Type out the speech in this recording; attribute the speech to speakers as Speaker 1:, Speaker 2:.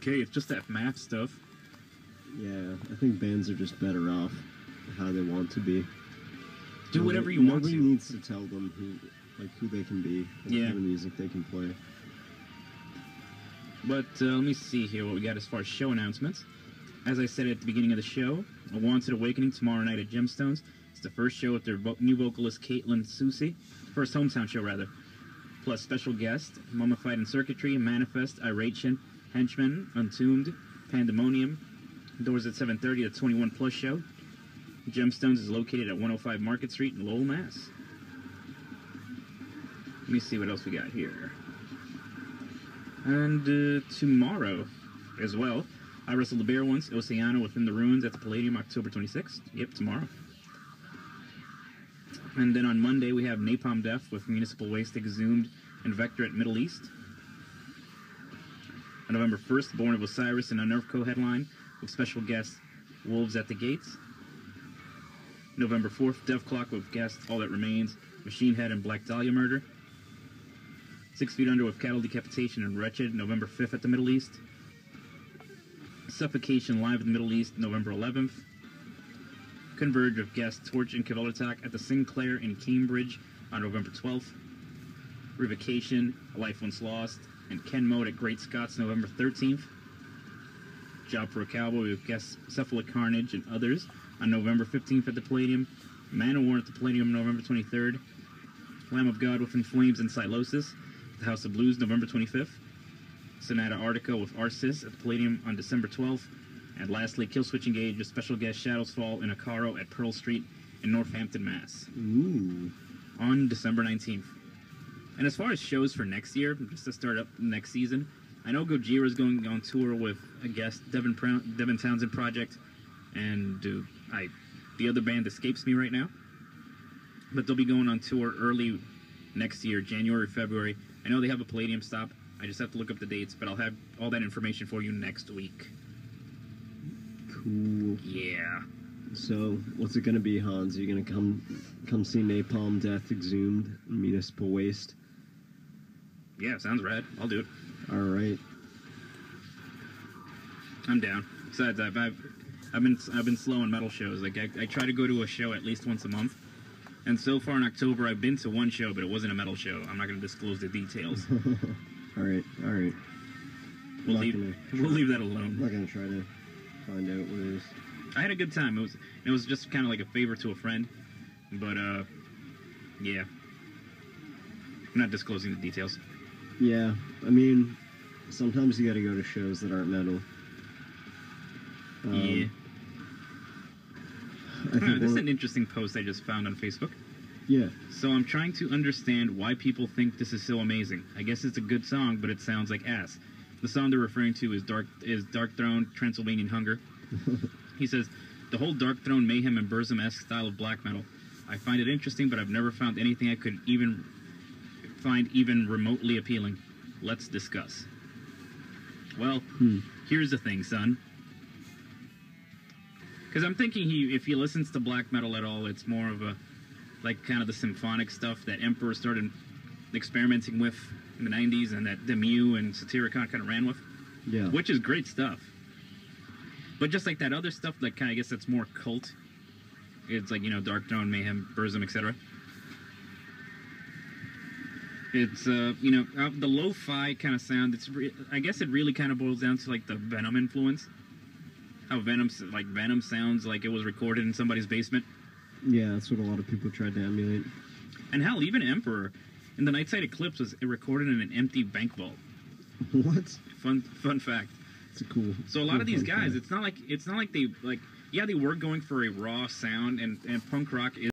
Speaker 1: okay. It's just that math stuff.
Speaker 2: Yeah, I think bands are just better off how they want to be.
Speaker 1: Do whatever you want to.
Speaker 2: Nobody needs to tell them who they can be, what kind of music they can play.
Speaker 1: But let me see here what we got as far as show announcements. As I said at the beginning of the show, A Wanted Awakening tomorrow night at Gemstones. It's the first show with their new vocalist Caitlin Susie. First hometown show, rather. Plus special guests, Mummified in Circuitry, Manifest, Iration, Henchmen, Untombed, Pandemonium. Doors at 7:30 at 21 Plus show. Gemstones is located at 105 Market Street in Lowell, Mass. Let me see what else we got here. And tomorrow as well, I Wrestled the Bear Once, Oceano Within the Ruins at the Palladium, October 26th. Yep, tomorrow. And then on Monday, we have Napalm Death with Municipal Waste, Exhumed, and Vector at Middle East. On November 1st, Born of Osiris and Unnerved co-headline with special guest Wolves at the Gates. November 4th, Death Clock with guest All That Remains, Machine Head, and Black Dahlia Murder. 6 Feet Under with Cattle Decapitation and Wretched, November 5th at the Middle East. Suffocation live in the Middle East, November 11th. Converge with guest Torch and Cavell Attack at the Sinclair in Cambridge on November 12th. Revocation, A Life Once Lost, and Ken Mode at Great Scots, November 13th. Job for a Cowboy with guest Cephalic Carnage and others on November 15th at the Palladium. Man of War at the Palladium, November 23rd. Lamb of God with In Flames and Silosis, the House of Blues, November 25th. Sonata Arctica with Arcis at the Palladium on December 12th. And lastly, Killswitch Engage with special guest Shadows Fall in Akaro at Pearl Street in Northampton, Mass.
Speaker 2: Ooh.
Speaker 1: On December 19th. And as far as shows for next year, just to start up next season, I know Gojira is going on tour with a guest, Devin Townsend Project, and the other band escapes me right now. But they'll be going on tour early next year, January, February. I know they have a Palladium stop. I just have to look up the dates, but I'll have all that information for you next week.
Speaker 2: Cool.
Speaker 1: Yeah.
Speaker 2: So, what's it gonna be, Hans? Are you gonna come see Napalm Death, Exhumed, Municipal Waste?
Speaker 1: Yeah, sounds rad. I'll do it.
Speaker 2: All right.
Speaker 1: I'm down. Besides, I've been slow on metal shows. Like I try to go to a show at least once a month, and so far in October I've been to one show, but it wasn't a metal show. I'm not going to disclose the details.
Speaker 2: All right.
Speaker 1: We'll leave that alone.
Speaker 2: I'm not gonna try to find out what it is.
Speaker 1: I had a good time. It was just kind of like a favor to a friend, but yeah. I'm not disclosing the details.
Speaker 2: Yeah, I mean, sometimes you gotta go to shows that aren't metal.
Speaker 1: Yeah. This is an interesting post I just found on Facebook.
Speaker 2: Yeah.
Speaker 1: So I'm trying to understand why people think this is so amazing. I guess it's a good song, but it sounds like ass. The song they're referring to is Dark Throne, Transylvanian Hunger. He says, the whole Dark Throne mayhem and Burzum-esque style of black metal. I find it interesting, but I've never found anything I could even find even remotely appealing. Let's discuss. Well, here's the thing, son. Because I'm thinking if he listens to black metal at all, it's more of a, like, kind of the symphonic stuff that Emperor started experimenting with in the 90s and that Demu and Satyricon kind of ran with.
Speaker 2: Yeah.
Speaker 1: Which is great stuff. But just like that other stuff, like, kind of, I guess that's more cult. It's like, you know, Dark Throne, Mayhem, Burzum, etc. It's, you know, the lo-fi kind of sound, I guess it really kind of boils down to, like, the Venom influence. How Venom sounds like it was recorded in somebody's basement.
Speaker 2: Yeah, that's what a lot of people tried to emulate.
Speaker 1: And hell, even Emperor, in the Nightside Eclipse, was recorded in an empty bank vault.
Speaker 2: What?
Speaker 1: Fun fact.
Speaker 2: It's a cool.
Speaker 1: So a lot of these guys, it's not like they, like, yeah, they were going for a raw sound, and punk rock is